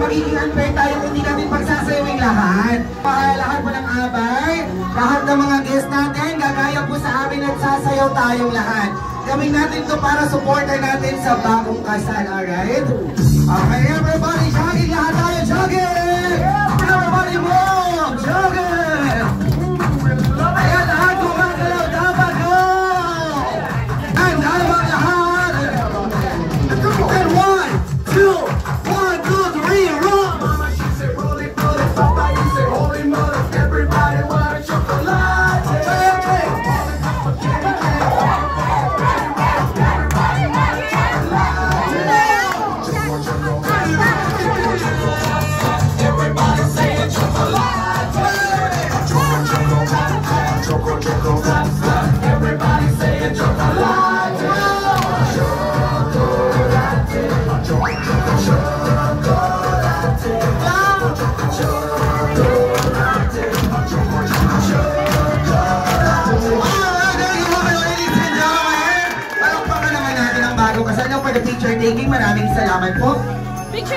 magiging unfair tayo kung hindi natin pagsasayawing lahat. Lahat po ng abay, lahat ng mga guests natin, gagaya po sa amin at sasayaw tayong lahat. Gawin natin to para supporter natin sa bagong kasal, alright? Okay, everybody, jogging lahat tayo, jogging! Everybody move, jogging! Ayan, lahat gumagalaw, dapat go! And dapat lahat! And 1, 2, 1, 2, 3, run! Mama, she said, roll it, Papa, you say, holy mother, everybody want a chocolate! Hey! Everybody saying chocolate! Everybody saying chocolate! For the picture taking, maraming salamat po. Picture